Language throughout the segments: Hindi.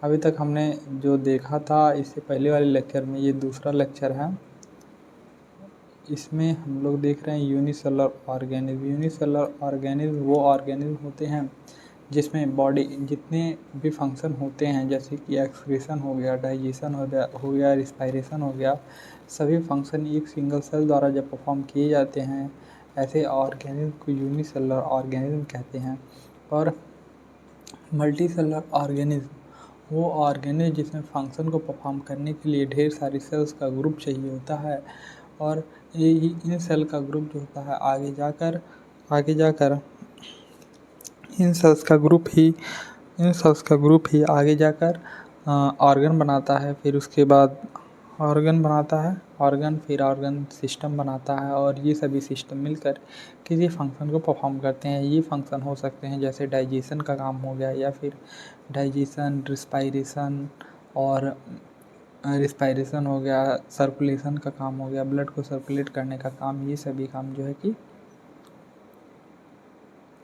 अभी तक हमने जो देखा था इससे पहले वाले लेक्चर में, ये दूसरा लेक्चर है, इसमें हम लोग देख रहे हैं यूनिसेलुलर ऑर्गेनिज्म। यूनिसेलुलर ऑर्गेनिज्म वो ऑर्गेनिज्म होते हैं जिसमें बॉडी जितने भी फंक्शन होते हैं, जैसे कि एक्सक्रीशन हो गया, डाइजेशन हो गया, रिस्पायरेशन हो गया, सभी फंक्शन एक सिंगल सेल द्वारा जब परफॉर्म किए जाते हैं, ऐसे ऑर्गेनिज्म को यूनिसेलुलर ऑर्गेनिज्म कहते हैं। और मल्टी सेलुलर ऑर्गेनिज्म वो ऑर्गेनिज्म जिसमें फंक्शन को परफॉर्म करने के लिए ढेर सारी सेल्स का ग्रुप चाहिए होता है, और ये इन सेल का ग्रुप जो होता है आगे जाकर इन सेल्स का ग्रुप ही आगे जाकर ऑर्गन बनाता है। फिर उसके बाद ऑर्गन फिर ऑर्गन सिस्टम बनाता है, और ये सभी सिस्टम मिलकर किसी फंक्शन को परफॉर्म करते हैं। ये फंक्शन हो सकते हैं जैसे डाइजेशन का काम हो गया, या फिर डाइजेशन, रिस्पायरेशन हो गया, सर्कुलेशन का काम हो गया, ब्लड को सर्कुलेट करने का काम। ये सभी काम जो है कि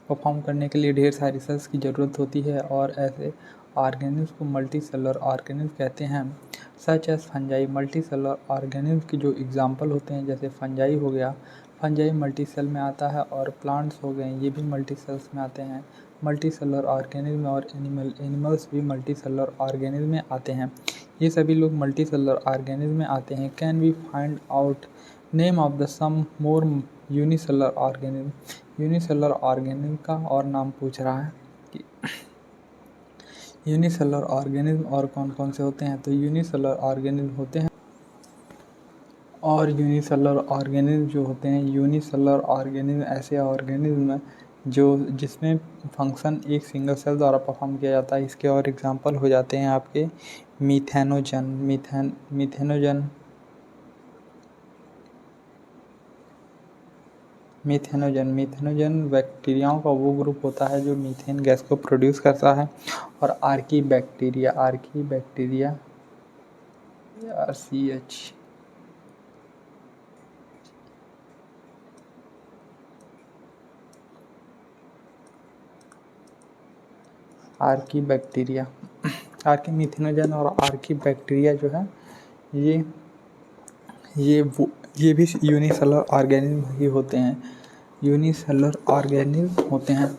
परफॉर्म करने के लिए ढेर सारी सेल्स की ज़रूरत होती है, और ऐसे ऑर्गेनिज्म को मल्टी सेलुलर ऑर्गेनिज्म कहते हैं। Such as fungi, multi cellular organism की जो एग्जांपल होते हैं, जैसे फंजाई हो गया, फंजाई मल्टी सेल में आता है, और प्लांट्स हो गए ये भी मल्टी सेल्स में आते हैं। मल्टी सेलुलर ऑर्गेनिज्म और एनिमल्स भी मल्टी सेलुलर ऑर्गेनिज्म में आते हैं। ये सभी लोग मल्टी सेलुलर ऑर्गेनिज्म में आते हैं। Can we find out name of the some more unicellular organism. Unicellular organism का और नाम पूछ रहा है कि यूनिसेलुलर ऑर्गेनिज्म और कौन कौन से होते हैं। तो यूनिसेलुलर ऑर्गेनिज्म होते हैं, और यूनिसेलुलर ऑर्गेनिज्म जो होते हैं, यूनिसेलुलर ऑर्गेनिज्म ऐसे ऑर्गेनिज्म जो जिसमें फंक्शन एक सिंगल सेल द्वारा परफॉर्म किया जाता है। इसके और एग्जांपल हो जाते हैं आपके मीथेनोजन बैक्टीरियाओं का वो ग्रुप होता है जो मीथेन गैस को प्रोड्यूस करता है। और आर्की बैक्टीरिया आर्की मीथेनोजन और आर्की बैक्टीरिया जो है ये ये भी यूनिसेलुलर ऑर्गेनिज्म ही होते हैं। यूनिसेलुलर ऑर्गेनिज्म होते हैं।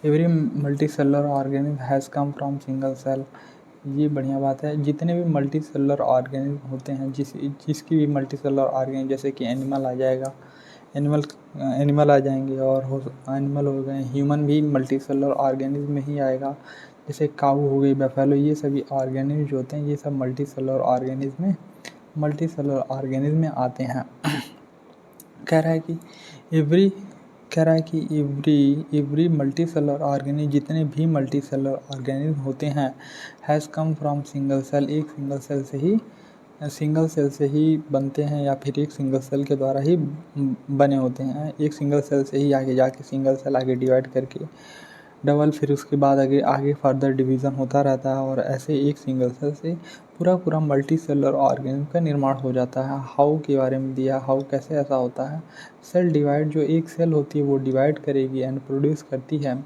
Every multi cellular organism has come from single cell. ये बढ़िया बात है। जितने भी मल्टी सेलुलर ऑर्गेनिज्म होते हैं, जिसकी भी मल्टी सेलुलर ऑर्गेनिज्म, जैसे कि एनिमल आ जाएगा, एनिमल आ जाएंगे, और एनिमल हो गए, ह्यूमन भी मल्टी सेलुलर ऑर्गेनिज्म में ही आएगा। जैसे काऊ हो गई, बैफेलो, ये सभी ऑर्गेनिज्म जो होते हैं ये सब मल्टी सेलुलर ऑर्गेनिज्म में आते हैं। कह रहा है कि एवरी मल्टी सेलुलर ऑर्गेनिज्म, जितने भी मल्टी सेलुलर ऑर्गेनिज्म होते हैं, has come from single cell, एक सिंगल सेल से ही बनते हैं, या फिर एक सिंगल सेल के द्वारा ही बने होते हैं। एक सिंगल सेल से ही आगे जाके सिंगल सेल आगे डिवाइड करके डबल, फिर उसके बाद आगे फर्दर डिवीज़न होता रहता है, और ऐसे एक सिंगल सेल से पूरा मल्टी सेलुलर ऑर्गेनिज्म का निर्माण हो जाता है। हाउ के बारे में दिया, हाउ कैसे ऐसा होता है। सेल डिवाइड, जो एक सेल होती है वो डिवाइड करेगी एंड प्रोड्यूस करती है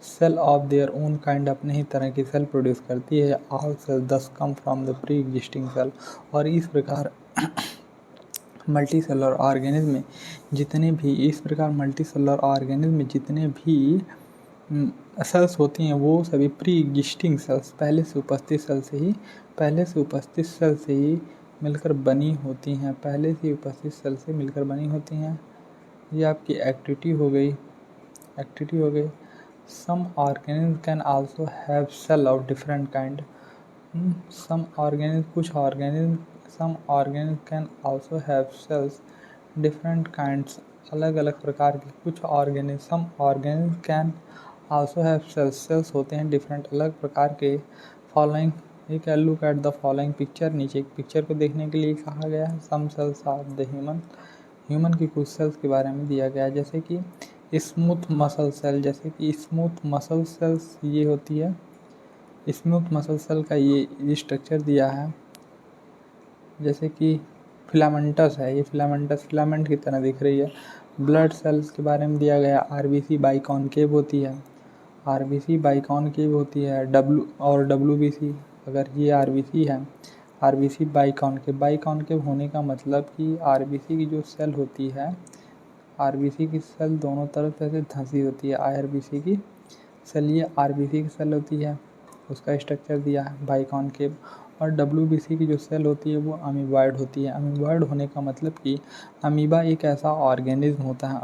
cell of their own kind, अपने ही तरह की सेल प्रोड्यूस करती है। All cell thus come from the pre existing cell. और इस प्रकार मल्टी सेलुलर ऑर्गेनिज्म में जितने भी सेल्स होती हैं वो सभी प्री एग्जिस्टिंग सेल्स, पहले से उपस्थित सेल से ही मिलकर बनी होती हैं। ये आपकी एक्टिविटी हो गई। Some organism can also have cell of different kind. Some organism can also have cells different kinds, अलग अलग प्रकार के कुछ organism. Some organism can also have cells होते हैं डिफरेंट अलग प्रकार के। फॉलोइंग, ये क्या, look at the following picture. नीचे एक पिक्चर को देखने के लिए कहा गया है। सम सेल्स ऑफ द ह्यूमन की कुछ सेल्स के बारे में दिया गया है, जैसे कि स्मूथ मसल सेल्स ये होती है। स्मूथ मसल सेल का ये स्ट्रक्चर दिया है, जैसे कि फिलामेंटस है, ये फिलामेंट की तरह दिख रही है। ब्लड सेल्स के बारे में दिया गया, आरबीसी बाइकॉनकेव होती है, डब्ल्यूबीसी अगर ये आरबीसी है, आरबीसी बाइकॉन्केव होने का मतलब कि आरबीसी की जो सेल होती है, आरबीसी की सेल दोनों तरफ ऐसे धंसी होती है। आरबीसी की सेल, ये आरबीसी की सेल होती है, उसका स्ट्रक्चर दिया है बाइकॉन्केव। और डब्ल्यूबीसी की जो सेल होती है वो अमीबॉयड होती है। अमीबॉयड होने का मतलब कि अमीबा एक ऐसा ऑर्गेनिज्म होता है,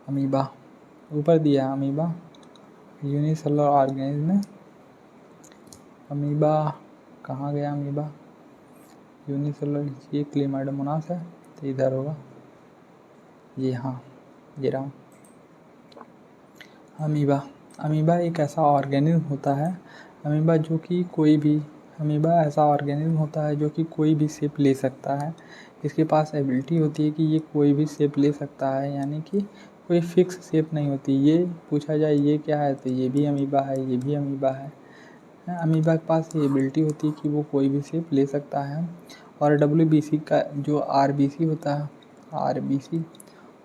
अमीबा ऊपर दिया है अमीबा यूनिसेलुलर ऑर्गेनिज्म में। अमीबा कहाँ गया अमीबा? यूनिसेलुलर, ये क्लेमाइडोमोनास है तो इधर होगा ये, हाँ ये रहा अमीबा। अमीबा एक ऐसा ऑर्गेनिज्म होता है, अमीबा जो कि कोई भी अमीबा ऐसा ऑर्गेनिज्म होता है जो कि कोई भी शेप ले सकता है। इसके पास एबिलिटी होती है कि ये कोई भी शेप ले सकता है, यानी कि कोई फिक्स शेप नहीं होती। ये पूछा जाए ये क्या है तो ये भी अमीबा है, ये भी अमीबा है। अमीबा के पास ये एबिलिटी होती है कि वो कोई भी शेप ले सकता है। और डब्ल्यूबीसी का जो आरबीसी होता है, आरबीसी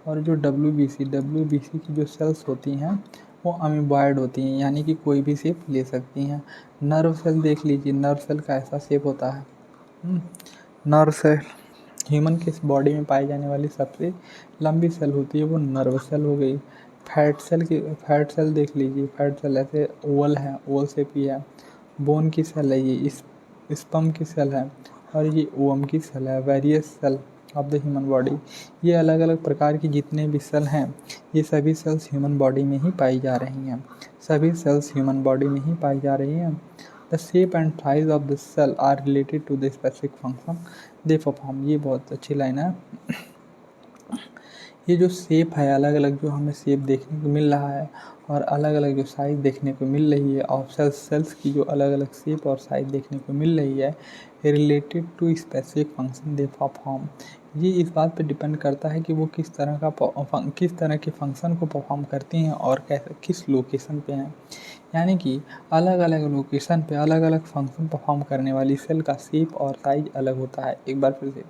और जो डब्ल्यूबीसी की जो सेल्स होती हैं वो अमीबॉयड होती हैं, यानी कि कोई भी शेप ले सकती हैं। नर्व सेल देख लीजिए, नर्व सेल का ऐसा शेप होता है। नर्व सेल ह्यूमन के बॉडी में पाई जाने वाली सबसे लंबी सेल होती है, वो नर्व सेल हो गई। फैट सेल देख लीजिए, फैट सेल ऐसे ओवल है, ओवल शेप ही है। बोन की सेल है ये, इस स्पर्म की सेल है, और ये ओवम की सेल है। Various cell of the human body, ये अलग अलग प्रकार की जितने भी सेल हैं ये सभी सेल्स ह्यूमन बॉडी में ही पाई जा रही हैं, सभी सेल्स ह्यूमन बॉडी में ही पाई जा रही हैं। The shape and size of the cell are related to the specific function they perform. ये बहुत अच्छी लाइन है। ये जो शेप है, अलग अलग जो हमें शेप देखने को मिल रहा है और अलग अलग जो साइज़ देखने को मिल रही है, और सेल्स की जो अलग अलग शेप और साइज़ देखने को मिल रही है, related to specific function they perform. ये इस बात पे डिपेंड करता है कि वो किस तरह के फंक्शन को परफॉर्म करती हैं और कैसे किस लोकेशन पे हैं। यानी कि अलग अलग लोकेशन पे अलग अलग फंक्शन परफॉर्म करने वाली सेल का शेप और साइज अलग होता है। एक बार फिर से,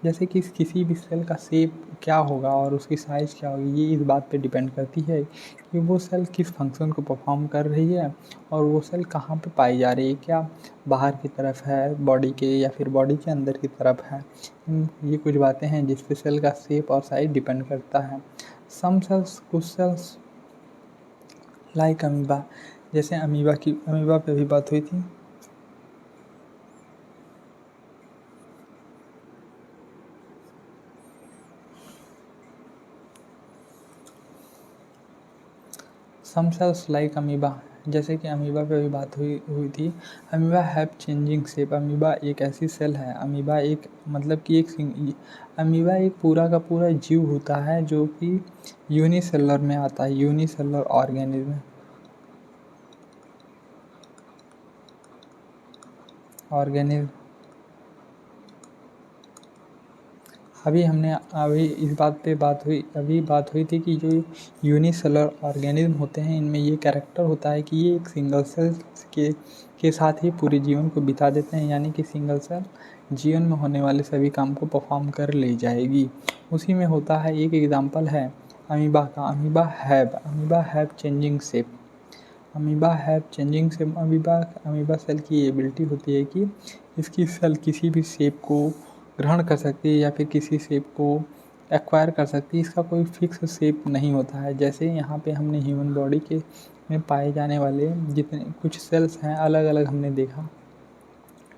जैसे कि किसी भी सेल का शेप क्या होगा और उसकी साइज़ क्या होगी, ये इस बात पे डिपेंड करती है कि वो सेल किस फंक्शन को परफॉर्म कर रही है और वो सेल कहाँ पे पाई जा रही है, क्या बाहर की तरफ है बॉडी के या फिर बॉडी के अंदर की तरफ है। ये कुछ बातें हैं जिस पे सेल का शेप और साइज डिपेंड करता है। कुछ सेल्स लाइक अमीबा, जैसे अमीबा पे भी बात हुई थी। सम सेल्स लाइक अमीबा, जैसे कि अमीबा पे भी बात हुई थी। Amoeba have changing shape, amoeba एक ऐसी सेल है, अमीबा एक मतलब कि अमीबा एक पूरा का पूरा जीव होता है जो कि यूनिसेलुलर में आता है, यूनिसेलुलर ऑर्गेनिज्म। अभी इस बात पे बात हुई थी कि जो यूनिसेलुलर ऑर्गेनिज्म होते हैं इनमें ये कैरेक्टर होता है कि ये एक सिंगल सेल के साथ ही पूरे जीवन को बिता देते हैं, यानी कि सिंगल सेल जीवन में होने वाले सभी काम को परफॉर्म कर ले जाएगी। उसी में होता है, एक एग्जांपल है अमीबा का, amoeba have changing shape. Amoeba cell की एबिलिटी होती है कि इसकी सेल किसी भी शेप को ग्रहण कर सकती है या फिर किसी शेप को एक्वायर कर सकती है। इसका कोई फिक्स शेप नहीं होता है। जैसे यहाँ पे हमने ह्यूमन बॉडी के में पाए जाने वाले जितने कुछ सेल्स हैं अलग अलग हमने देखा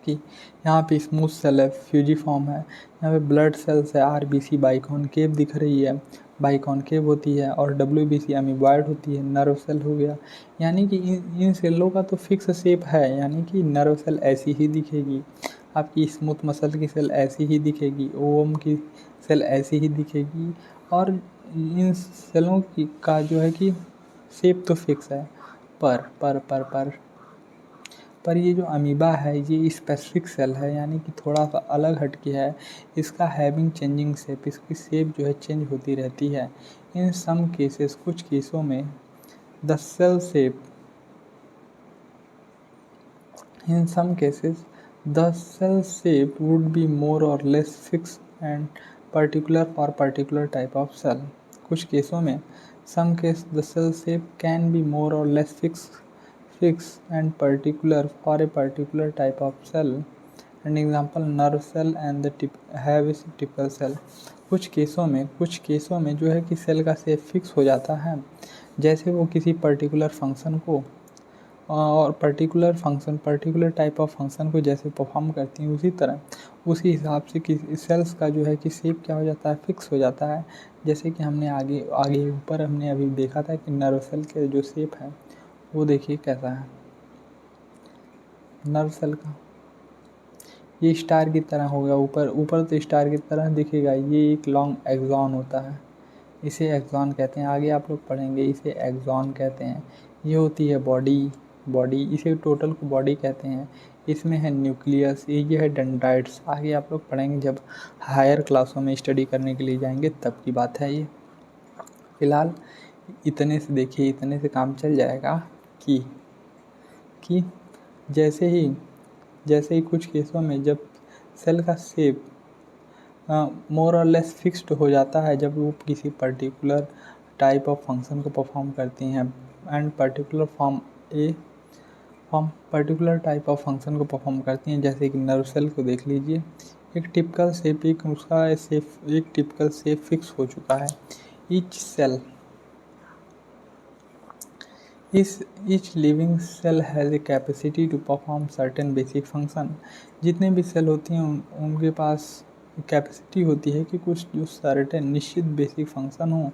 कि यहाँ पे स्मूथ सेल है, फ्यूजिफॉर्म है, यहाँ पे ब्लड सेल्स है, आरबीसी बाइकॉन्केव दिख रही है, बाइकॉन्केव होती है, और डब्ल्यूबीसी अमीबॉयड होती है। नर्व सेल हो गया, यानी कि इन सेलों का तो फिक्स शेप है, यानी कि नर्व सेल ऐसी ही दिखेगी, आपकी स्मूथ मसल की सेल ऐसी ही दिखेगी, ओवम की सेल ऐसी ही दिखेगी, और इन सेलों की का जो है कि शेप तो फिक्स है। पर पर पर पर पर ये जो अमीबा है ये स्पेसिफिक सेल है, यानी कि थोड़ा सा अलग हटके है। इसका हैविंग चेंजिंग शेप, इसकी शेप जो है चेंज होती रहती है। इन सम केसेस, कुछ केसों में the cell shape in some cases the cell shape would be more or less fix and particular for particular type of cell. कुछ केसों में some case the cell shape can be more or less fixed and particular for a particular type of cell. And example nerve cell and the have is typical cell. कुछ केसों में जो है कि सेल का शेप फिक्स हो जाता है, जैसे वो किसी पर्टिकुलर फंक्शन को और पर्टिकुलर टाइप ऑफ फंक्शन को जैसे परफॉर्म करती हैं, उसी तरह उसी हिसाब से किसी सेल्स का जो है कि शेप क्या हो जाता है, फिक्स हो जाता है। जैसे कि हमने आगे ऊपर हमने अभी देखा था कि नर्व सेल के जो शेप है वो देखिए कैसा है। नर्व सेल का ये स्टार की तरह होगा, ऊपर तो स्टार की तरह दिखेगा। ये एक लॉन्ग एक्सॉन होता है, इसे एक्सॉन कहते हैं। आगे आप लोग पढ़ेंगे, इसे एक्सॉन कहते हैं। ये होती है बॉडी, इसे टोटल को बॉडी कहते हैं। इसमें है न्यूक्लियस, ये है डेंड्राइट्स। आगे आप लोग पढ़ेंगे जब हायर क्लासों में स्टडी करने के लिए जाएंगे तब की बात है ये। फिलहाल इतने से देखिए, इतने से काम चल जाएगा कि जैसे ही कुछ केसों में जब सेल का shape more or less fixed हो जाता है, जब वो किसी पर्टिकुलर टाइप ऑफ फंक्शन को परफॉर्म करती हैं and particular type of function को परफॉर्म करती हैं, जैसे कि नर्व सेल को देख लीजिए। एक टिपिकल शेप फिक्स हो चुका है। Each living cell has a capacity to perform certain basic function। जितने भी सेल होती हैं उनके पास कैपेसिटी होती है कि कुछ जो सर्टेन निश्चित बेसिक फंक्शन हो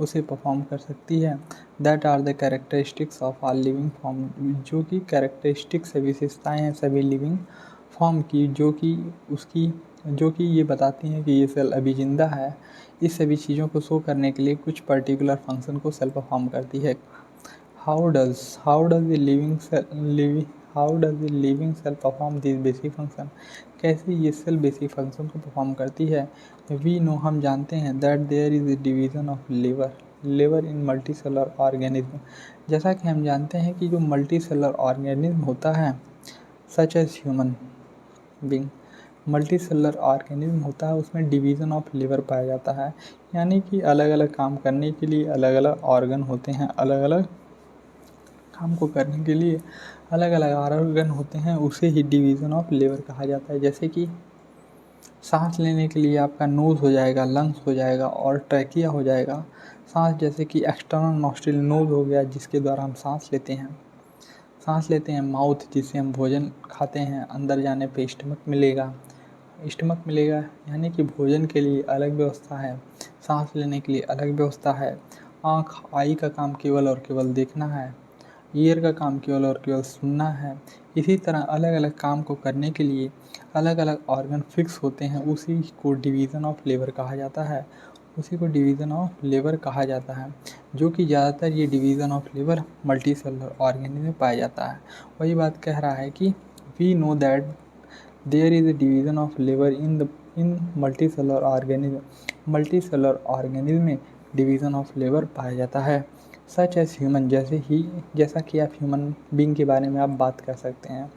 उसे परफॉर्म कर सकती है। That are the characteristics of all living form. जो कि कैरेक्टरिस्टिक्स विशेषताएँ हैं सभी लिविंग फॉर्म की, जो कि ये बताती हैं कि ये सेल अभी ज़िंदा है। इस सभी चीज़ों को शो करने के लिए कुछ पर्टिकुलर फंक्शन को सेल परफॉर्म करती है। How does the living cell perform these basic function? कैसे ये सेल बेसिक फंक्शन को परफॉर्म करती है? We know, हम जानते हैं that there is a division of liver in multicellular organism। जैसा कि हम जानते हैं कि जो मल्टीसेलर ऑर्गेनिज्म होता है such as human being, multicellular organism होता है, उसमें डिवीज़न ऑफ लिवर पाया जाता है। यानी कि अलग अलग काम करने के लिए अलग अलग ऑर्गन होते हैं, अलग अलग काम को करने के लिए अलग अलग ऑर्गन होते हैं, उसे ही डिवीज़न ऑफ लिवर कहा जाता है। जैसे कि सांस लेने के लिए आपका नोज़ हो जाएगा, लंग्स हो जाएगा और ट्रैकिया हो जाएगा। सांस जैसे कि एक्सटर्नल नॉस्ट्रिल नोज़ हो गया जिसके द्वारा हम सांस लेते हैं। माउथ जिससे हम भोजन खाते हैं, अंदर जाने पे स्टमक मिलेगा यानी कि भोजन के लिए अलग व्यवस्था है, सांस लेने के लिए अलग व्यवस्था है। आँख, आई का काम केवल और केवल देखना है, ईयर का काम केवल और केवल सुनना है। इसी तरह अलग अलग काम को करने के लिए अलग अलग ऑर्गन फिक्स होते हैं, उसी को डिवीज़न ऑफ लेबर कहा जाता है। जो कि ज़्यादातर ये division of labour multi cellular organism में पाया जाता है। वही बात कह रहा है कि we know that there is a division of labour in multi cellular organism में डिवीज़न ऑफ लेबर पाया जाता है। सच एज ह्यूमन, जैसा कि आप ह्यूमन बीइंग के बारे में आप बात कर सकते हैं।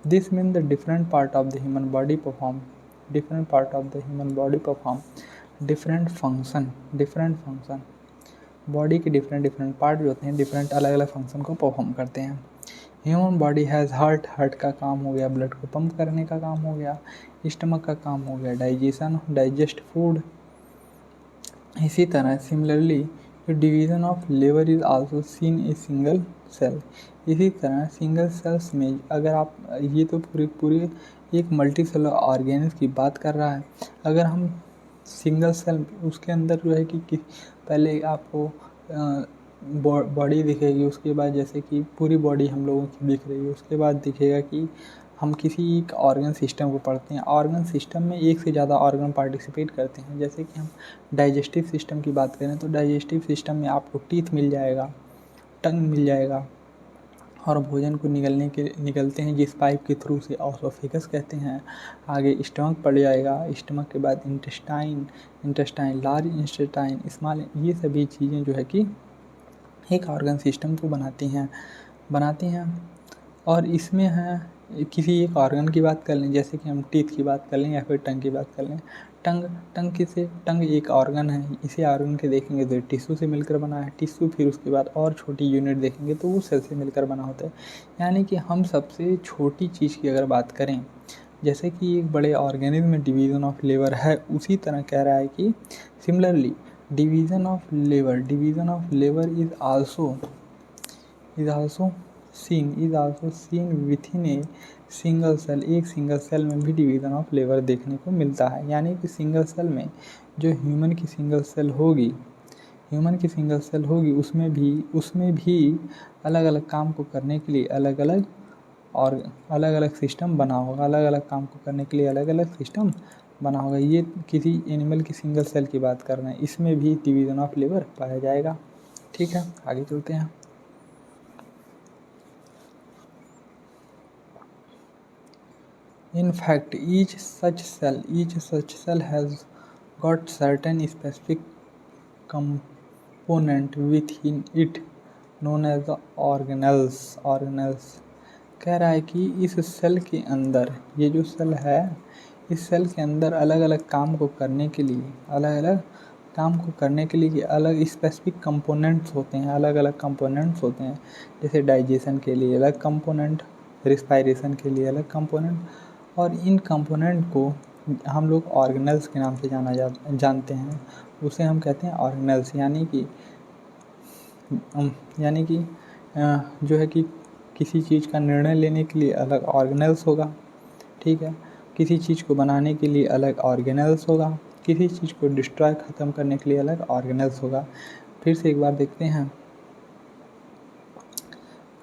This mean the different part of the human body perform different function. Body के डिफरेंट पार्ट जो होते हैं डिफरेंट अलग अलग फंक्शन को परफॉर्म करते हैं। ह्यूमन बॉडी हैज़ हार्ट का काम हो गया, ब्लड को पंप करने का काम हो गया, स्टमक का काम हो गया डाइजेस्ट फूड। इसी तरह सिमिलरली डिवीज़न ऑफ लिवर is also seen a single cell. इसी तरह सिंगल सेल्स में अगर आप ये तो पूरी एक मल्टी सेलुलर ऑर्गेनिज्म की बात कर रहा है। अगर हम सिंगल सेल उसके अंदर जो है कि पहले आपको बॉडी दिखेगी, उसके बाद जैसे कि पूरी बॉडी हम लोगों की दिख रही है, उसके बाद दिखेगा कि हम किसी एक ऑर्गन सिस्टम को पढ़ते हैं। ऑर्गन सिस्टम में एक से ज़्यादा ऑर्गन पार्टिसिपेट करते हैं। जैसे कि हम डाइजेस्टिव सिस्टम की बात करें तो डाइजेस्टिव सिस्टम में आपको टीथ मिल जाएगा, टंग मिल जाएगा और भोजन को निकलते हैं जिस पाइप के थ्रू से ऑसोफेगस कहते हैं। आगे स्टमक पड़ जाएगा, स्टमक के बाद इंटेस्टाइन, लार्ज इंटेस्टाइन, स्मॉल। ये सभी चीज़ें जो है कि एक ऑर्गन सिस्टम को बनाती हैं। और इसमें है किसी एक ऑर्गन की बात कर लें, जैसे कि हम टीथ की बात कर लें या फिर टंग की बात कर लें। टंग, टंग एक ऑर्गन है, इसी ऑर्गन के देखेंगे तो टिश्यू से मिलकर बना है, टिश्यू फिर उसके बाद और छोटी यूनिट देखेंगे तो वो सेल से मिलकर बना होता है। यानी कि हम सबसे छोटी चीज़ की अगर बात करें, जैसे कि एक बड़े ऑर्गेनिज्म में डिवीज़न ऑफ लेबर है, उसी तरह कह रहा है कि similarly division of labour is also seen within a single cell. एक सिंगल सेल में भी डिवीज़न ऑफ लेबर देखने को मिलता है। यानी कि सिंगल सेल में जो ह्यूमन की सिंगल सेल होगी उसमें भी अलग अलग काम को करने के लिए अलग अलग सिस्टम बना होगा, अलग अलग काम को करने के लिए अलग अलग सिस्टम बना होगा। ये किसी एनिमल की सिंगल सेल की बात कर रहे हैं, इसमें भी डिवीज़न ऑफ लेबर पाया जाएगा। ठीक है, आगे चलते हैं। In fact, each such cell has got certain specific component within it known as the organelles। कह रहा है कि इस सेल के अंदर, ये जो सेल है, इस सेल के अंदर अलग अलग काम को करने के लिए अलग स्पेसिफिक कंपोनेंट्स होते हैं। जैसे डाइजेशन के लिए अलग कंपोनेंट, रिस्पायरेशन के लिए अलग कंपोनेंट, और इन कंपोनेंट को हम लोग ऑर्गेनल्स के नाम से जानते हैं। उसे हम कहते हैं ऑर्गेनल्स। यानी कि जो है कि किसी चीज़ का निर्णय लेने के लिए अलग ऑर्गेनल्स होगा, ठीक है, किसी चीज़ को बनाने के लिए अलग ऑर्गेनल्स होगा, किसी चीज़ को डिस्ट्रॉय ख़त्म करने के लिए अलग ऑर्गेनल्स होगा। फिर से एक बार देखते हैं,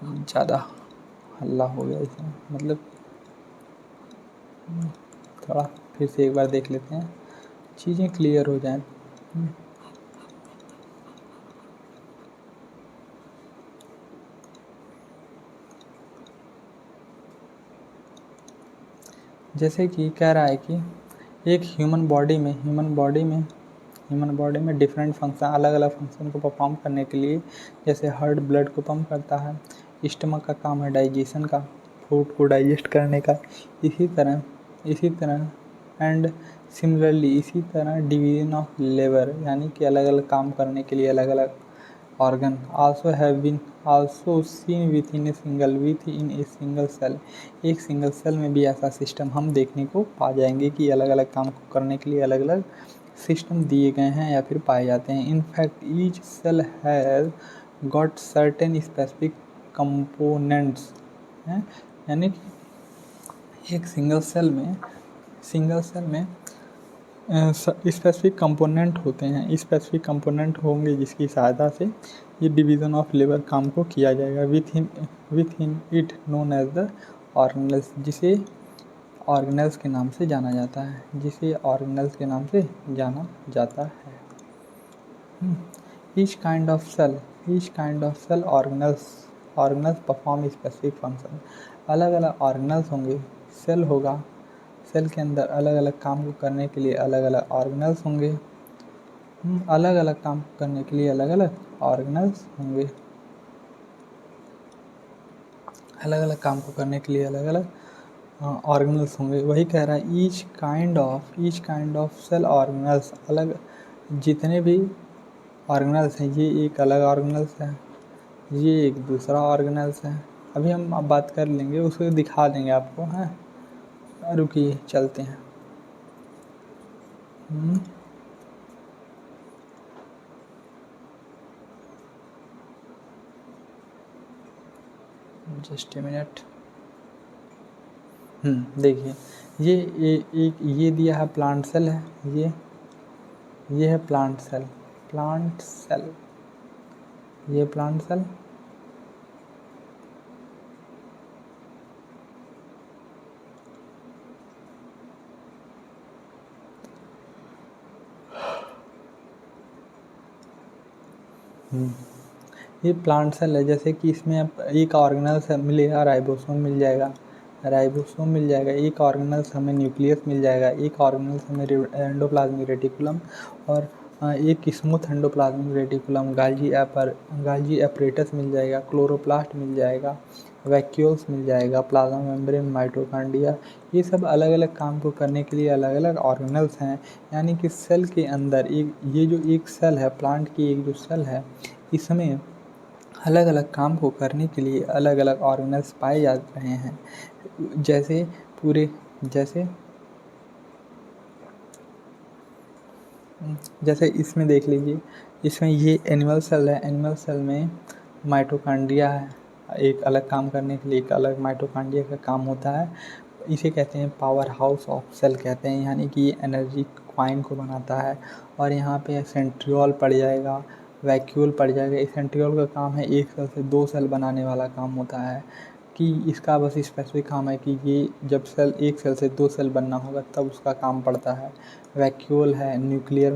ज़्यादा हल्ला हो गया इसमें, मतलब थोड़ा फिर से एक बार देख लेते हैं, चीज़ें क्लियर हो जाएं। जैसे कि कह रहा है कि एक ह्यूमन बॉडी में डिफरेंट फंक्शन, अलग अलग फंक्शन को परफॉर्म करने के लिए, जैसे हार्ट ब्लड को पंप करता है, स्टमक का काम है डाइजेशन का, फूड को डाइजेस्ट करने का, इसी तरह एंड सिमिलरली इसी तरह डिवीजन ऑफ लेबर, यानी कि अलग अलग काम करने के लिए अलग अलग organ also seen within a single cell. एक सिंगल सेल में भी ऐसा सिस्टम हम देखने को पा जाएंगे कि अलग अलग काम को करने के लिए अलग अलग सिस्टम दिए गए हैं या फिर पाए जाते हैं। In fact each cell has got certain specific components हैं। यानी कि एक सिंगल सेल में स्पेसिफिक कंपोनेंट होते हैं, स्पेसिफिक कंपोनेंट होंगे जिसकी सहायता से ये डिवीज़न ऑफ लेबर काम को किया जाएगा। Within it known as the organelles, जिसे ऑर्गेनल्स के नाम से जाना जाता है। Each kind of cell organelles perform specific function. अलग अलग ऑर्गेनल्स होंगे, सेल होगा, सेल के अंदर अलग अलग काम को करने के लिए अलग अलग ऑर्गेनल्स होंगे, अलग अलग काम करने के लिए अलग अलग ऑर्गेनल्स होंगे, अलग अलग काम को करने के लिए अलग अलग ऑर्गेनल्स होंगे। वही कह रहा है each kind of cell organelles, अलग जितने भी ऑर्गेनल्स हैं, ये एक अलग ऑर्गेनल्स है, ये एक दूसरा ऑर्गेनल्स है। अभी हम अब बात कर लेंगे, उसको दिखा देंगे आपको। हैं, रुकिए चलते हैं। Just a minute. देखिए ये दिया है प्लांट सेल है, ये है प्लांट सेल, ये प्लांट सेल, ये प्लांट सेल है। जैसे कि इसमें एक ऑर्गेनल्स मिलेगा, राइबोसोम मिल जाएगा, एक ऑर्गेनल्स हमें न्यूक्लियस मिल जाएगा, एक ऑर्गेनल्स हमें एंडोप्लाज्मिक रेटिकुलम, और एक smooth endoplasmic reticulum, Golgi apparatus मिल जाएगा, क्लोरोप्लास्ट मिल जाएगा, वैक्यूल्स मिल जाएगा, प्लाज्मा मेम्ब्रेन, माइटोकॉन्ड्रिया। ये सब अलग अलग काम को करने के लिए अलग अलग ऑर्गेनल्स हैं। यानी कि सेल के अंदर ये जो एक सेल है, प्लांट की एक जो सेल है, इसमें अलग अलग काम को करने के लिए अलग अलग ऑर्गेनल्स पाए जा रहे हैं। जैसे पूरे जैसे जैसे इसमें देख लीजिए, इसमें ये एनिमल सेल है। एनिमल सेल में माइटोकॉन्ड्रिया है, एक अलग काम करने के लिए एक अलग माइटोकॉन्ड्रिया का काम होता है। इसे कहते हैं पावर हाउस ऑफ सेल कहते हैं, यानी कि ये एनर्जी क्वाइन को बनाता है। और यहाँ पे सेंट्रियोल पड़ जाएगा, वैक्यूल पड़ जाएगा। इस सेंट्रियोल का काम है एक सेल से 2 सेल बनाने वाला काम होता है, कि इसका बस स्पेसिफिक काम है कि ये जब एक सेल से 2 सेल बनना होगा तब उसका काम पड़ता है। वैक्यूल है, न्यूक्लियर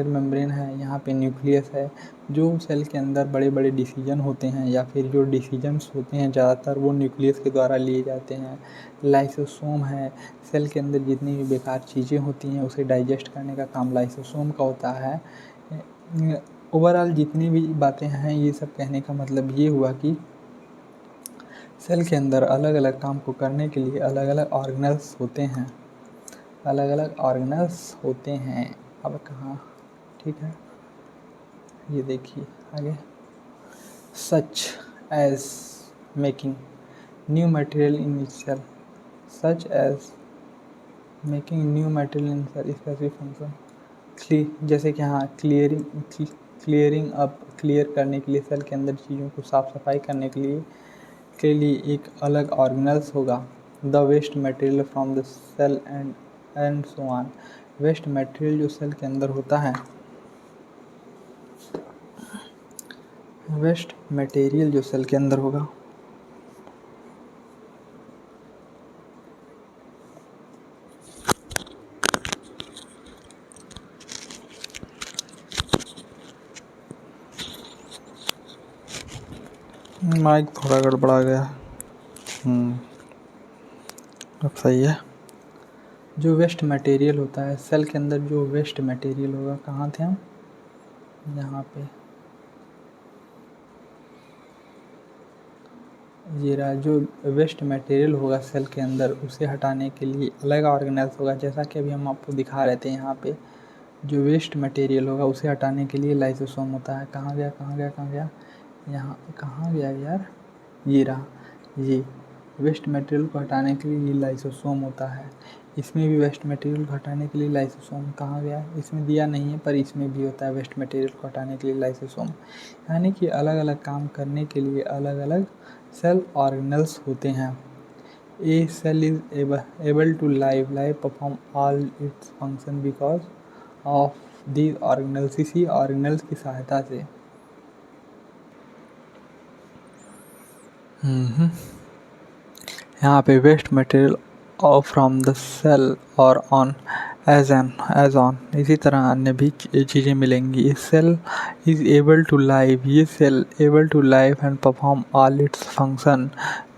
मेम्ब्रेन है, यहाँ पे न्यूक्लियस है। जो सेल के अंदर बड़े बड़े डिसीजन होते हैं या फिर जो डिसीजंस होते हैं ज़्यादातर वो न्यूक्लियस के द्वारा लिए जाते हैं। लाइसोसोम है, सेल के अंदर जितनी भी बेकार चीज़ें होती हैं उसे डाइजेस्ट करने का काम लाइसोसोम का होता है। ओवरऑल जितनी भी बातें हैं, ये सब कहने का मतलब ये हुआ कि सेल के अंदर अलग अलग काम को करने के लिए अलग अलग ऑर्गेनल्स होते हैं, अलग अलग ऑर्गेनल्स होते हैं। अब कहाँ, ठीक है, ये देखिए आगे। Such as making new material in cell, such as making new material in cell specific function. जैसे कि हाँ, क्लियरिंग अप, क्लियर करने के लिए, सेल के अंदर चीज़ों को साफ सफाई करने के लिए एक अलग ऑर्गेनल्स होगा। The waste material from the cell and so on. Waste material जो सेल के अंदर होता है, वेस्ट मटेरियल जो सेल के अंदर होगा, माइक थोड़ा गड़बड़ा गया। अब सही है। जो वेस्ट मटेरियल होता है सेल के अंदर, जो वेस्ट मटेरियल होगा, कहाँ थे हम, यहाँ पे ये रहा। जो वेस्ट मटेरियल होगा सेल के अंदर, उसे हटाने के लिए अलग ऑर्गेनल्स होगा। जैसा कि अभी हम आपको दिखा रहे थे, यहाँ पे जो वेस्ट मटेरियल होगा उसे हटाने के लिए लाइसोसोम होता है। कहाँ गया, यहाँ कहाँ गया यार, ये रहा। ये वेस्ट मटेरियल को हटाने के लिए ये लाइसोसोम होता है। इसमें भी वेस्ट मटेरियल को हटाने के लिए लाइसोसोम, कहाँ गया, इसमें दिया नहीं है पर इसमें भी होता है वेस्ट मटेरियल को हटाने के लिए लाइसोसोम। यानी कि अलग अलग काम करने के लिए अलग अलग सेल ऑर्गेनल्स होते हैं। A cell is able to live perform all its function because of these organelles. इसी ऑर्गेनल्स की सहायता से यहाँ पे वेस्ट मटेरियल और फ्रॉम द सेल और ऑन एज ऑन, इसी तरह अन्य भी चीज़ें मिलेंगी। Cell is able to live, ये cell able to live and perform all its function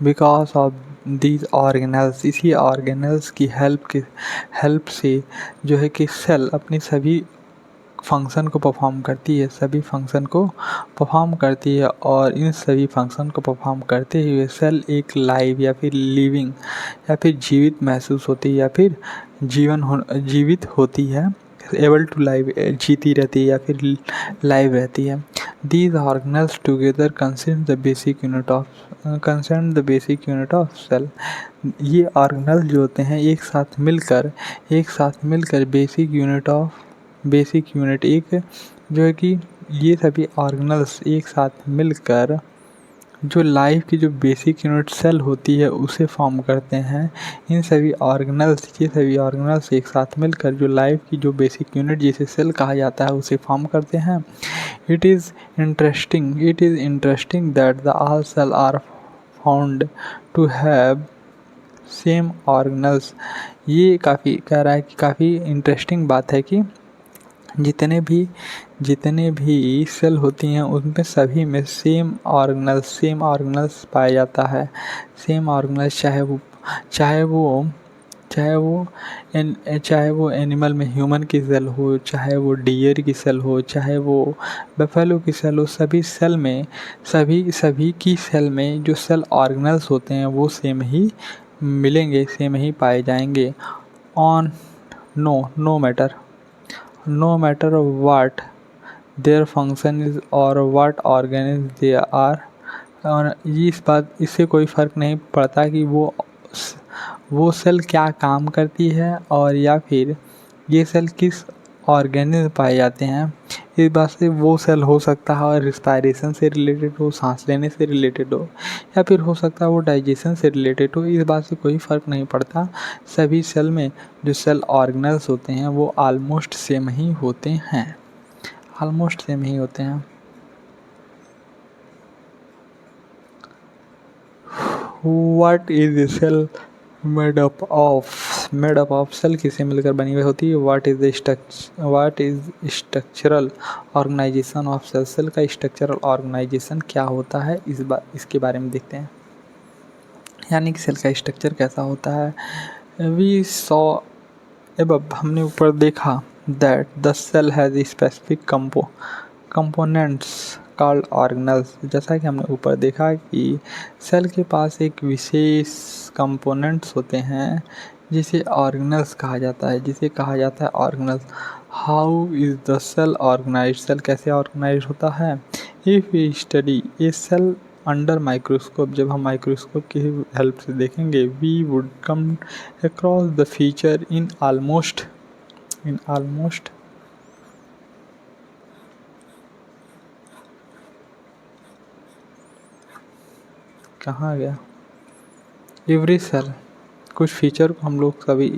because of these organelles. इसी ऑर्गेनल्स की हेल्प से जो है कि सेल अपनी सभी फंक्शन को परफॉर्म करती है, और इन सभी फंक्शन को परफॉर्म करते हुए सेल एक लाइव या फिर लिविंग या फिर जीवित महसूस होती है, या फिर जीवित होती है। एबल टू लाइव, जीती रहती है या फिर लाइव रहती है। These organelles together concern the basic unit of cell. ये ऑर्गेनल्स जो होते हैं एक साथ मिलकर बेसिक यूनिट एक जो है कि ये सभी ऑर्गेनल्स एक साथ मिलकर जो लाइफ की जो बेसिक यूनिट सेल होती है उसे फॉर्म करते हैं। ये सभी ऑर्गेनल्स एक साथ मिलकर जो लाइफ की जो बेसिक यूनिट जिसे सेल कहा जाता है उसे फॉर्म करते हैं। It is interesting that the all cell are found to have same organelles. ये कह रहा है कि काफ़ी इंटरेस्टिंग बात है कि जितने भी सेल होती हैं उनमें सभी में सेम ऑर्गेनल्स पाया जाता है। सेम ऑर्गेनल्स चाहे वो चाहे वो एनिमल में ह्यूमन की सेल हो, चाहे वो डियर की सेल हो, चाहे वो बफेलो की सेल हो, सभी सेल में सभी की सेल में जो सेल ऑर्गेनल्स होते हैं वो सेम ही मिलेंगे, सेम ही पाए जाएंगे। On no matter what their function is और व्हाट ऑर्गेनिज्म दे आर। और ये इस बात इससे कोई फ़र्क नहीं पड़ता कि वो सेल क्या काम करती है और या फिर ये सेल किस ऑर्गेनिज्म पाए जाते हैं। इस बात से वो सेल हो सकता है और रिस्पायरेशन से रिलेटेड हो, सांस लेने से रिलेटेड हो, या फिर हो सकता है वो डाइजेशन से रिलेटेड हो। इस बात से कोई फ़र्क नहीं पड़ता। सभी सेल में जो सेल ऑर्गेनल्स होते हैं वो ऑलमोस्ट सेम ही होते हैं, ऑलमोस्ट सेम ही होते हैं। What is cell made up of cell किससे मिलकर बनी हुई होती है। What is structural organisation of cell, cell का स्ट्रक्चरल ऑर्गेनाइजेशन क्या होता है, इसके बारे में देखते हैं। यानी कि सेल का स्ट्रक्चर कैसा होता है। वी सॉ अब हमने ऊपर देखा that the cell has specific components called organelles. जैसा कि हमने ऊपर देखा कि सेल के पास एक विशेष कंपोनेंट्स होते हैं जिसे ऑर्गेनल्स कहा जाता है, organelles. How is the cell organised, cell कैसे ऑर्गेनाइज होता है। If we study a cell under microscope, जब हम माइक्रोस्कोप की हेल्प से देखेंगे, we would come across the feature in almost कहाँ गया एवरी सेल। कुछ फीचर को हम लोग सभी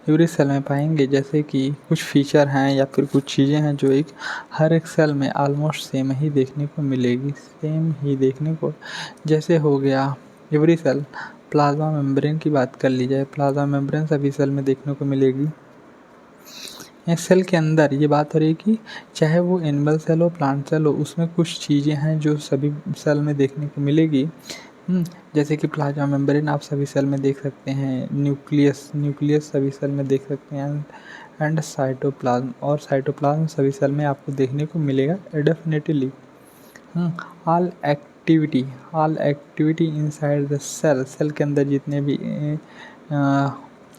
एवरी सेल में पाएंगे, जैसे कि कुछ फीचर हैं या फिर कुछ चीज़ें हैं जो हर एक सेल में ऑलमोस्ट सेम ही देखने को मिलेगी, जैसे हो गया एवरी सेल। प्लाज्मा मेम्ब्रेन की बात कर ली जाए, प्लाज्मा मेम्ब्रेन सभी सेल में देखने को मिलेगी। सेल के अंदर ये बात हो रही है कि चाहे वो एनिमल सेल हो, प्लांट सेल हो, उसमें कुछ चीज़ें हैं जो सभी सेल में देखने को मिलेगी। जैसे कि प्लाज्मा मेम्ब्रेन आप सभी सेल में देख सकते हैं, न्यूक्लियस सभी सेल में देख सकते हैं, एंड साइटोप्लाज्म सभी सेल में आपको देखने को मिलेगा definitely. All activity inside the cell के अंदर जितने भी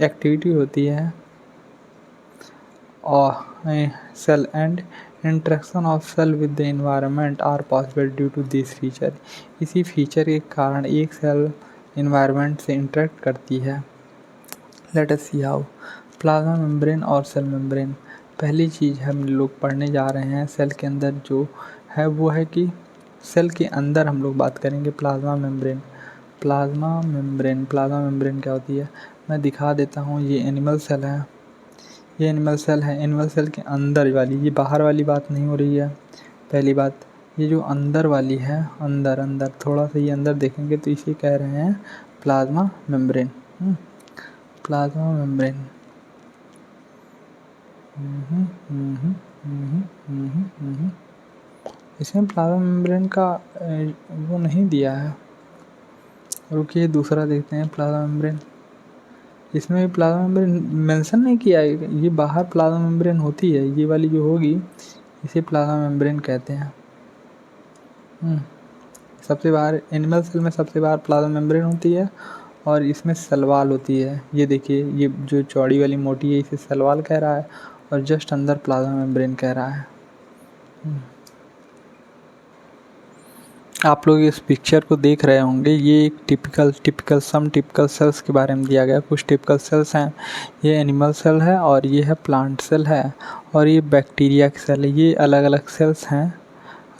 एक्टिविटी होती है और cell and interaction of cell with the environment are possible due to this feature. इसी फीचर के कारण एक सेल एनवायरनमेंट से इंटरेक्ट करती है। Let us see how. Plasma membrane और सेल मेम्ब्रेन। पहली चीज़ हम लोग पढ़ने जा रहे हैं सेल के अंदर जो है वो है कि सेल के अंदर हम लोग बात करेंगे प्लाज्मा मेम्ब्रेन क्या होती है। मैं दिखा देता हूँ, ये एनिमल सेल है, एनिमल सेल के अंदर वाली, ये बाहर वाली बात नहीं हो रही है। पहली बात, ये जो अंदर वाली है, अंदर थोड़ा सा ये अंदर देखेंगे तो इसे कह रहे हैं प्लाज्मा मेम्ब्रेन। इसमें प्लाज्मा मेम्ब्रेन का वो नहीं दिया है, रुकिए दूसरा देखते हैं। प्लाज्मा मेम्ब्रेन, इसमें प्लाज्मा मेम्ब्रेन मेंशन नहीं किया है। ये बाहर प्लाज्मा मेम्ब्रेन होती है, ये वाली जो होगी इसे प्लाज्मा मेम्ब्रेन कहते हैं। सबसे बाहर एनिमल सेल में सबसे बाहर प्लाज्मा मेम्ब्रेन होती है और इसमें सलवाल होती है। ये देखिए, ये जो चौड़ी वाली मोटी है इसे सलवाल कह रहा है और जस्ट अंदर प्लाज्मा मेम्ब्रेन कह रहा है। आप लोग इस पिक्चर को देख रहे होंगे, ये एक टिपिकल सेल्स के बारे में दिया गया। कुछ टिपिकल सेल्स हैं, ये एनिमल सेल है और ये है प्लांट सेल है और ये बैक्टीरिया की सेल है। ये अलग अलग सेल्स हैं,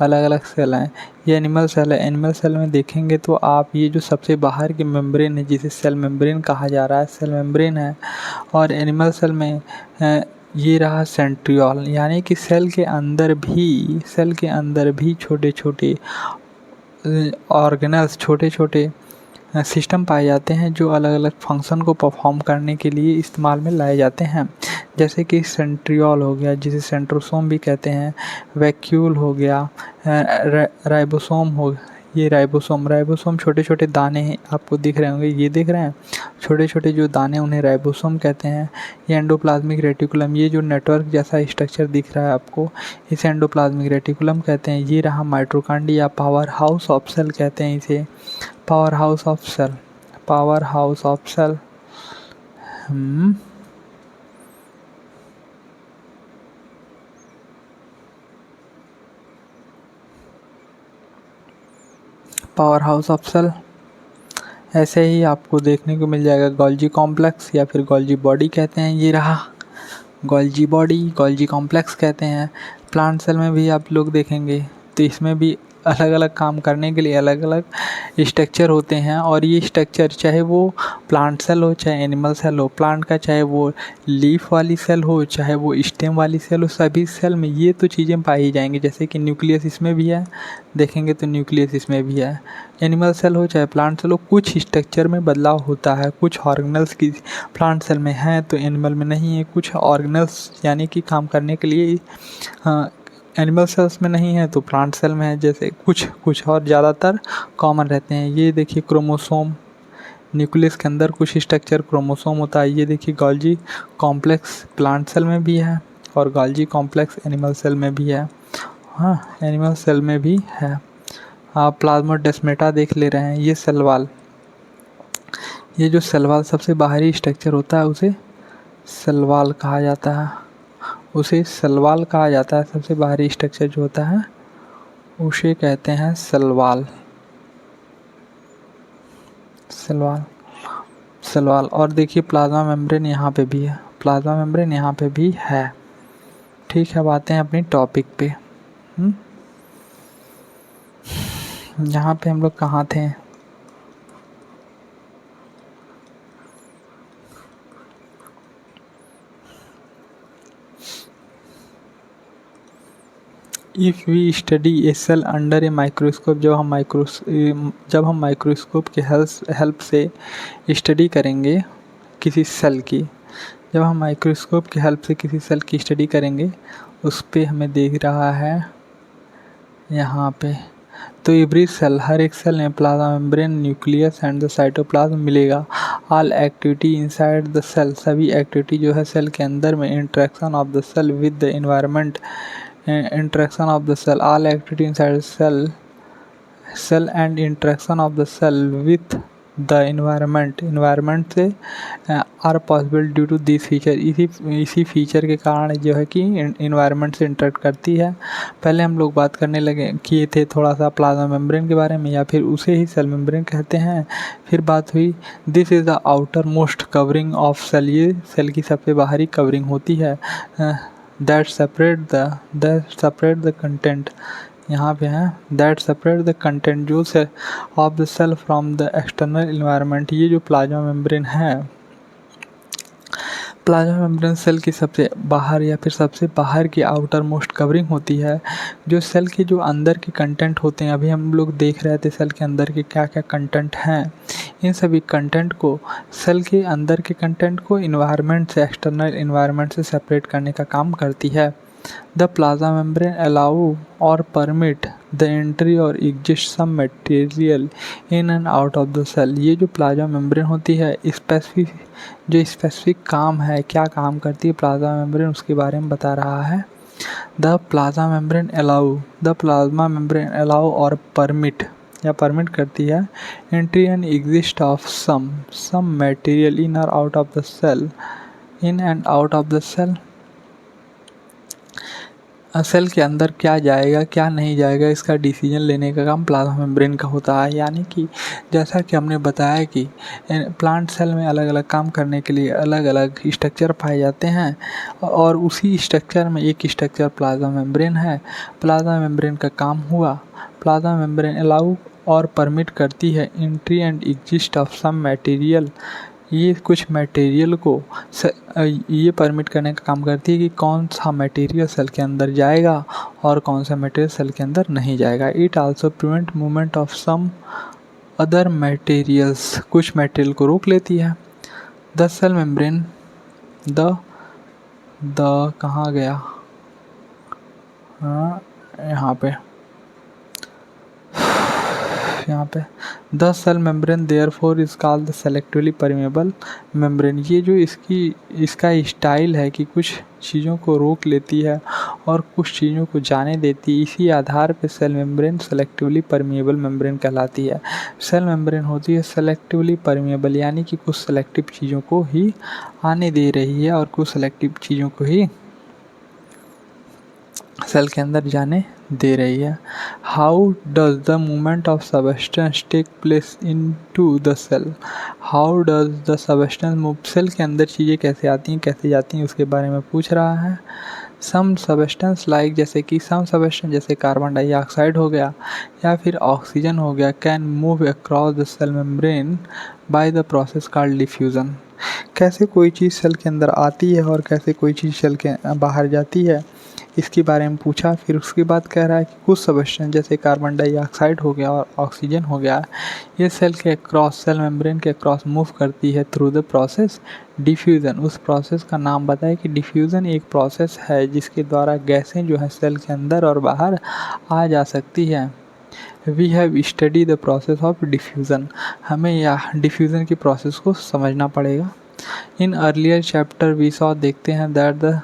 अलग अलग सेल हैं। ये एनिमल सेल है। एनिमल सेल में देखेंगे तो आप ये जो सबसे बाहर की मेम्ब्रेन है जिसे सेल मेम्ब्रेन कहा जा रहा है, सेल मेम्ब्रेन है। और एनिमल सेल में ये रहा सेंट्रियोल, यानी कि सेल के अंदर भी छोटे छोटे ऑर्गेनल्स, छोटे छोटे सिस्टम पाए जाते हैं जो अलग अलग फंक्शन को परफॉर्म करने के लिए इस्तेमाल में लाए जाते हैं। जैसे कि सेंट्रियोल हो गया, जिसे सेंट्रोसोम भी कहते हैं, वैक्यूल हो गया, राइबोसोम हो, ये राइबोसोम, राइबोसोम छोटे छोटे दाने हैं, आपको दिख रहे होंगे, ये दिख रहे हैं छोटे छोटे जो दाने, उन्हें राइबोसोम कहते हैं। ये एंडोप्लाज्मिक रेटिकुलम, ये जो नेटवर्क जैसा स्ट्रक्चर दिख रहा है आपको, इसे एंडोप्लाज्मिक रेटिकुलम कहते हैं। ये रहा mitochondria, powerhouse of cell कहते हैं इसे, powerhouse of cell, powerhouse of cell. Powerhouse of cell. ऐसे ही आपको देखने को मिल जाएगा गोल्जी कॉम्प्लेक्स या फिर गोल्जी बॉडी कहते हैं, ये रहा गोल्जी बॉडी, गोल्जी कॉम्प्लेक्स कहते हैं। प्लांट सेल में भी आप लोग देखेंगे तो इसमें भी अलग अलग काम करने के लिए अलग अलग स्ट्रक्चर होते हैं, और ये स्ट्रक्चर चाहे वो प्लांट सेल हो चाहे एनिमल सेल हो, प्लांट का चाहे वो लीफ वाली सेल हो चाहे वो स्टेम वाली सेल हो, सभी सेल में ये तो चीज़ें पाई जाएंगी। जैसे कि न्यूक्लियस इसमें भी है, देखेंगे तो न्यूक्लियस इसमें भी है। एनिमल सेल हो चाहे प्लांट सेल हो, कुछ स्ट्रक्चर में बदलाव होता है, कुछ ऑर्गेनल्स की प्लांट सेल में है तो एनिमल में नहीं है, कुछ ऑर्गेनल्स यानी कि काम करने के लिए एनिमल सेल्स में नहीं है तो प्लांट सेल में है। जैसे कुछ और ज़्यादातर कॉमन रहते हैं। ये देखिए क्रोमोसोम, न्यूक्लियस के अंदर कुछ स्ट्रक्चर क्रोमोसोम होता है। ये देखिए गोल्जी कॉम्प्लेक्स प्लांट सेल में भी है और गोल्जी कॉम्प्लेक्स एनिमल सेल में भी है। हाँ, एनिमल सेल में भी है। आप प्लाज्मोडेस्माटा देख ले रहे हैं, ये सेल वॉल, ये जो सेल वॉल सबसे बाहरी स्ट्रक्चर होता है उसे सेल वॉल कहा जाता है, उसे सेल वॉल कहा जाता है। सबसे बाहरी स्ट्रक्चर जो होता है उसे कहते हैं cell wall, cell wall, cell wall. और देखिए प्लाज्मा मेम्ब्रेन यहाँ पे भी है, प्लाज्मा मेम्ब्रेन यहाँ पे भी है। ठीक है, अब आते हैं अपनी टॉपिक पे। यहाँ पे हम लोग कहाँ थे? If we study a cell under a microscope, जब हम माइक्रोस्कोप के हेल्प से स्टडी करेंगे किसी सेल की, जब हम माइक्रोस्कोप की हेल्प से किसी सेल की स्टडी करेंगे, उस पे हमें देख रहा है यहाँ पे, तो एवरी सेल, हर एक सेल में plasma membrane, nucleus and the cytoplasm मिलेगा। All activity inside the cell, सभी एक्टिविटी जो है सेल के अंदर में, interaction of the cell with the environment, interaction of the cell, all activity inside the cell and interaction of the cell with the environment से are possible due to this feature, इसी फीचर के कारण जो है कि environment से इंटरेक्ट करती है। पहले हम लोग बात करने लगे किए थे थोड़ा सा प्लाज्मा मेम्ब्रेन के बारे में, या फिर उसे ही सेल मेम्ब्रेन कहते हैं। फिर बात हुई this is the outermost covering of cell, ये सेल की सबसे बाहरी कवरिंग होती है। that separate the content, यहाँ पे है that separate the content जो से of the cell from the external environment। ये जो प्लाज्मा मेम्ब्रेन है, प्लाज्मा मेम्ब्रेन सेल की सबसे बाहर या फिर सबसे बाहर की आउटर मोस्ट कवरिंग होती है। जो सेल के जो अंदर के कंटेंट होते हैं, अभी हम लोग देख रहे थे सेल के अंदर के क्या क्या कंटेंट हैं, इन सभी कंटेंट को, सेल के अंदर के कंटेंट को इन्वायरमेंट से, एक्सटर्नल इन्वायरमेंट से सेपरेट करने का काम करती है। द प्लाज्मा मेम्ब्रेन अलाउ और परमिट द एंट्री और exit some material in and out of the cell. ये जो प्लाज्मा मेम्ब्रेन होती है, स्पेसिफिक काम है, क्या काम करती है प्लाज्मा मेम्ब्रेन, उसके बारे में बता रहा है। द प्लाज्मा मेम्ब्रेन अलाउ और परमिट या परमिट करती है entry and exist of some material in और out of the cell, in and out of the cell. Cell के अंदर क्या जाएगा क्या नहीं जाएगा, इसका डिसीजन लेने का काम प्लाज्मा मेम्ब्रेन का होता है। यानी कि जैसा कि हमने बताया कि प्लांट सेल में अलग अलग काम करने के लिए अलग अलग स्ट्रक्चर पाए जाते हैं, और उसी स्ट्रक्चर में एक स्ट्रक्चर प्लाज्मा मेम्ब्रेन है। प्लाज्मा मेम्ब्रेन का काम हुआ, प्लाज्मा मेम्ब्रेन अलाउ और परमिट करती है entry and exist of some material, ये कुछ मटेरियल को ये परमिट करने का काम करती है कि कौन सा मटेरियल सेल के अंदर जाएगा और कौन सा मटेरियल सेल के अंदर नहीं जाएगा। It also prevent movement of some other materials, कुछ मटेरियल को रोक लेती है। द सेल मेम्ब्रेन द कहाँ गया, हाँ यहाँ पे, यहाँ पे the cell membrane therefore is called the selectively permeable membrane. ये जो इसका स्टाइल है कि कुछ चीज़ों को रोक लेती है और कुछ चीज़ों को जाने देती है, इसी आधार पे cell membrane selectively permeable membrane कहलाती है। सेल मेम्ब्रेन होती है सेलेक्टिवली परमेबल, यानी कि कुछ सेलेक्टिव चीज़ों को ही आने दे रही है और कुछ सेलेक्टिव चीज़ों को ही सेल के अंदर जाने दे रही है। How does the movement of substance take place into the cell. How does the substance move, cell के अंदर चीज़ें कैसे आती हैं कैसे जाती हैं उसके बारे में पूछ रहा है। सम सबस्टेंस लाइक, जैसे कि सम सबस्टेंस जैसे कार्बन डाइऑक्साइड हो गया या फिर ऑक्सीजन हो गया, can move across the cell membrane by the process called diffusion. कैसे कोई चीज़ सेल के अंदर आती है और कैसे कोई चीज़ सेल के बाहर जाती है, इसके बारे में पूछा। फिर उसके बाद कह रहा है कि कुछ सबस्टेंस जैसे कार्बन डाइऑक्साइड हो गया और ऑक्सीजन हो गया, ये सेल के क्रॉस, सेल मेम्ब्रेन के क्रॉस मूव करती है थ्रू द प्रोसेस डिफ्यूज़न। उस प्रोसेस का नाम बताए कि डिफ्यूज़न एक प्रोसेस है जिसके द्वारा गैसें जो है सेल के अंदर और बाहर आ जा सकती है। We have study the process of diffusion. हमें यह डिफ्यूज़न की प्रोसेस को समझना पड़ेगा। In earlier chapter we saw, देखते हैं दैट द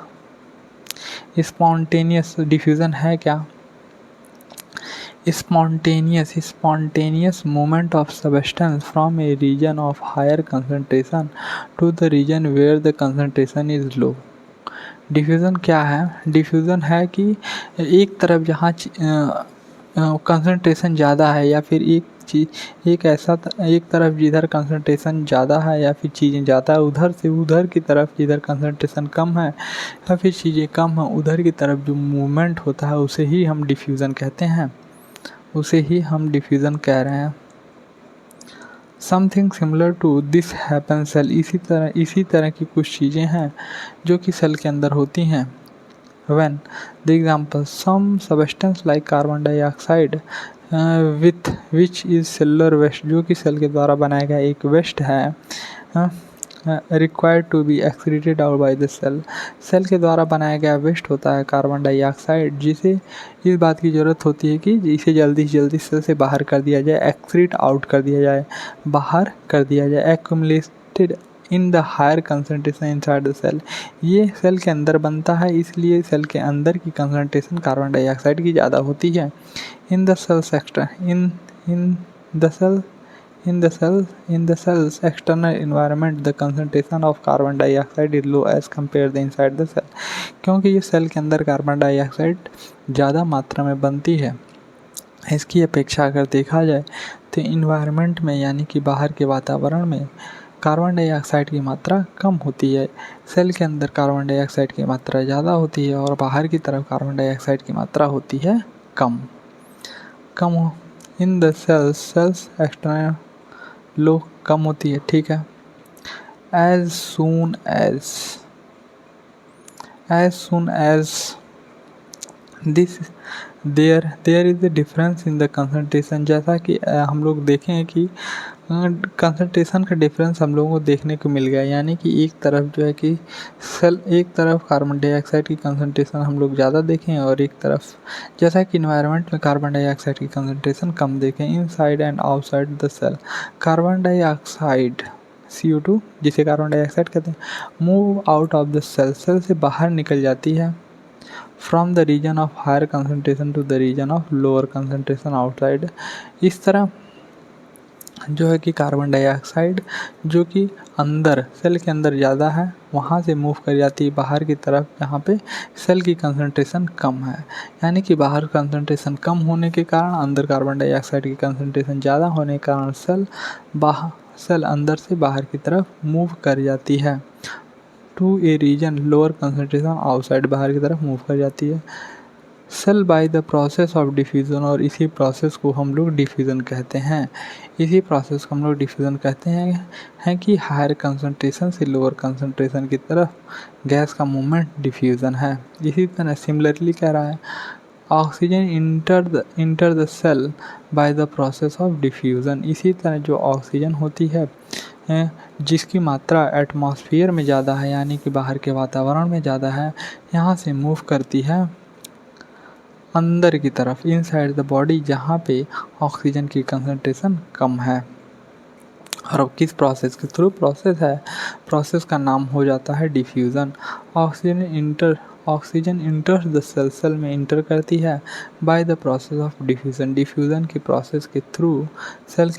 स्पॉन्टेनियस डिफ्यूज़न है क्या। Spontaneous movement of substance from a region of higher concentration to the region where the concentration is low. Diffusion क्या है? डिफ्यूज़न है कि एक तरफ जहाँ कंसंट्रेशन ज़्यादा है या फिर एक तरफ जिधर कंसंट्रेशन ज़्यादा है या फिर चीज़ें ज़्यादा है, उधर से उधर की तरफ जिधर कंसंट्रेशन कम है या फिर चीज़ें कम है, उधर की तरफ जो मूवमेंट होता है उसे ही हम डिफ्यूज़न कहते हैं, उसे ही हम डिफ्यूज़न कह रहे हैं। Something similar to this happen cell, इसी तरह की कुछ चीज़ें हैं जो कि सेल के अंदर होती हैं। When the example, some substance like carbon dioxide with which is cellular waste, जो कि सेल के द्वारा बनाया गया एक वेस्ट है, required to be excreted out by the cell, cell के द्वारा बनाया गया वेस्ट होता है कार्बन डाइऑक्साइड, जिसे इस बात की ज़रूरत होती है कि इसे जल्दी से जल्दी सेल से बाहर कर दिया जाए, एक्सक्रीट आउट कर दिया जाए, बाहर कर दिया जाए। Accumulated in the higher concentration inside the cell, ये सेल के अंदर बनता है, इसलिए सेल के अंदर की कंसंट्रेशन कार्बन डाइऑक्साइड की ज़्यादा होती है। In the cells external environment the concentration of carbon dioxide is low as compare the inside the cell, क्योंकि ये सेल के अंदर कार्बन डाइऑक्साइड ज़्यादा मात्रा में बनती है, इसकी अपेक्षा अगर देखा जाए तो इन्वायरमेंट में यानी कि बाहर के वातावरण में कार्बन डाइऑक्साइड की मात्रा कम होती है। सेल के अंदर कार्बन डाइऑक्साइड की मात्रा ज़्यादा होती है और बाहर की तरफ कार्बन डाइऑक्साइड की मात्रा होती है कम। In the cells external low, कम होती है, ठीक है। As soon as this there is the difference in the concentration, जैसा कि हम लोग देखें कि कंसंट्रेशन का डिफरेंस हम लोगों को देखने को मिल गया, यानी कि एक तरफ जो है कि एक तरफ कार्बन डाइऑक्साइड की कंसंट्रेशन हम लोग ज़्यादा देखें और एक तरफ जैसा कि इन्वायरमेंट में कार्बन डाइऑक्साइड की कंसंट्रेशन कम देखें। Inside and outside the cell, carbon dioxide CO2 जिसे कार्बन डाइऑक्साइड कहते हैं, move out of the cell, cell से बाहर निकल जाती है। From the region of higher concentration to the region of lower concentration outside, इस तरह जो है कि कार्बन डाइऑक्साइड जो कि अंदर सेल के अंदर ज़्यादा है वहाँ से मूव कर जाती है बाहर की तरफ, जहाँ पे सेल की कंसंट्रेशन कम है, यानी कि बाहर कंसंट्रेशन कम होने के कारण अंदर कार्बन डाइऑक्साइड की कंसंट्रेशन ज़्यादा होने के कारण सेल अंदर से बाहर की तरफ मूव कर जाती है। To a region lower concentration outside, बाहर की तरफ मूव कर जाती है। Cell by the process of diffusion, और इसी प्रोसेस को हम लोग डिफ्यूज़न कहते हैं। इसी प्रोसेस को हम लोग डिफ्यूज़न कहते हैं कि हायर कंसंट्रेशन से लोअर कंसंट्रेशन की तरफ गैस का मूवमेंट डिफ्यूज़न है। इसी तरह सिमिलरली कह रहा है oxygen enter the cell by the process of diffusion, इसी तरह जो ऑक्सीजन होती है जिसकी मात्रा एटमॉस्फेयर में ज़्यादा है यानी कि बाहर के वातावरण में ज़्यादा है, यहाँ से मूव करती है अंदर की तरफ, इनसाइड द बॉडी, जहाँ पे ऑक्सीजन की कंसंट्रेशन कम है। और अब किस प्रोसेस के थ्रू प्रोसेस है, प्रोसेस का नाम हो जाता है diffusion. Oxygen enters the cell में इंटर करती है by the process of diffusion. Diffusion की प्रोसेस के थ्रू सेल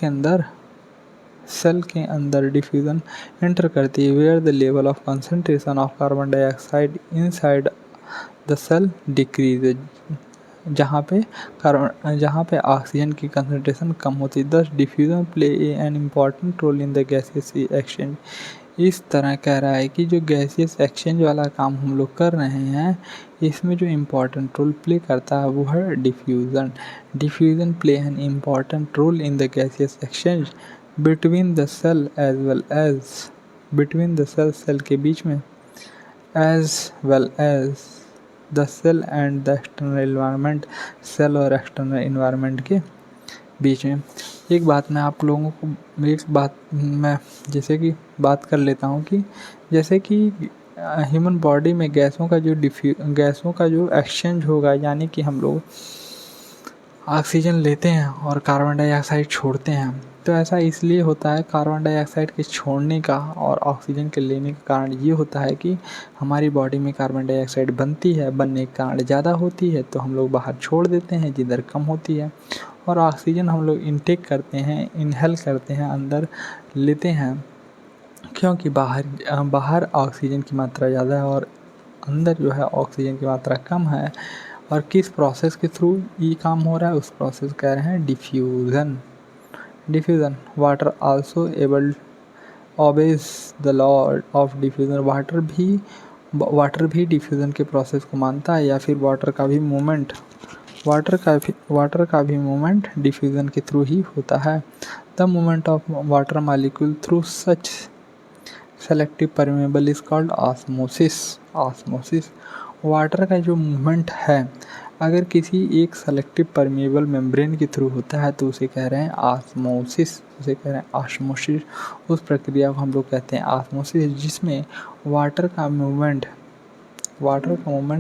के अंदर डिफ्यूज़न एंटर करती है, where the level of concentration of carbon dioxide inside the cell decrease, जहाँ पे ऑक्सीजन की कंसंट्रेशन कम होती है। Thus diffusion play an important role in the gaseous exchange. इस तरह कह रहा है कि जो गैसियस एक्सचेंज वाला काम हम लोग कर रहे हैं, इसमें जो इम्पॉर्टेंट रोल प्ले करता है वो है diffusion. Diffusion play an important role in the gaseous exchange between the cell as well as, between the cell के बीच में, as well as the cell and the external environment, cell और एक्सटर्नल इन्वायरमेंट के बीच में। एक बात मैं आप लोगों को, एक बात मैं जैसे कि बात कर लेता हूँ कि जैसे कि ह्यूमन बॉडी में गैसों का जो एक्सचेंज होगा, यानी कि हम लोग ऑक्सीजन लेते हैं और कार्बन डाइऑक्साइड छोड़ते हैं, तो ऐसा इसलिए होता है। कार्बन डाइऑक्साइड के छोड़ने का और ऑक्सीजन के लेने का कारण ये होता है कि हमारी बॉडी में कार्बन डाइऑक्साइड बनती है, बनने के कारण ज़्यादा होती है तो हम लोग बाहर छोड़ देते हैं, जिधर कम होती है। और ऑक्सीजन हम लोग इनटेक करते हैं, इनहेल करते हैं, अंदर लेते हैं, क्योंकि बाहर ऑक्सीजन की मात्रा ज़्यादा है और अंदर जो है ऑक्सीजन की मात्रा कम है। और किस प्रोसेस के थ्रू ये काम हो रहा है, उस प्रोसेस कह रहे हैं diffusion. Diffusion, water also able obeys the law of diffusion. Water भी डिफ्यूज़न के प्रोसेस को मानता है, या फिर वाटर का भी मूवमेंट डिफ्यूज़न के थ्रू ही होता है। The movement of water molecule through such selective permeable is called osmosis. Water का जो मूवमेंट है, अगर किसी एक सेलेक्टिव परमेबल मेम्ब्रेन के थ्रू होता है तो उसे कह रहे हैं ऑस्मोसिस, उस प्रक्रिया को हम लोग कहते हैं ऑस्मोसिस, जिसमें वाटर का मूवमेंट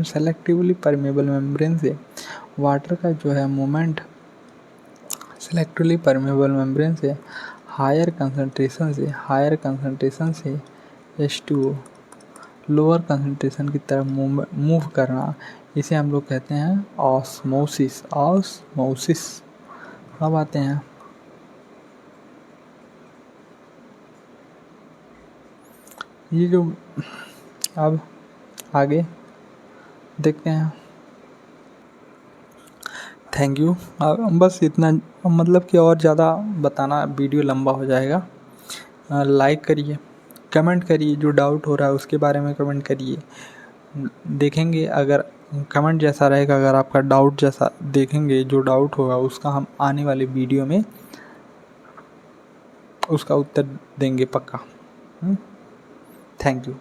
सेलेक्टिवली परमेबल मेम्ब्रेन से, वाटर का जो है मूवमेंट सेलेक्टिवली परमेबल मेम्ब्रेन से हायर कंसंट्रेशन से H2O लोअर कंसंट्रेशन की तरफ मूव करना, इसे हम लोग कहते हैं ऑस्मोसिस। अब आते हैं ये जो, अब आगे देखते हैं। Thank you. बस इतना, मतलब कि और ज़्यादा बताना वीडियो लंबा हो जाएगा। लाइक करिए, कमेंट करिए, जो डाउट हो रहा है उसके बारे में कमेंट करिए। देखेंगे अगर कमेंट जैसा रहेगा, अगर आपका डाउट जैसा देखेंगे, जो डाउट होगा उसका हम आने वाले वीडियो में उसका उत्तर देंगे पक्का। Thank you.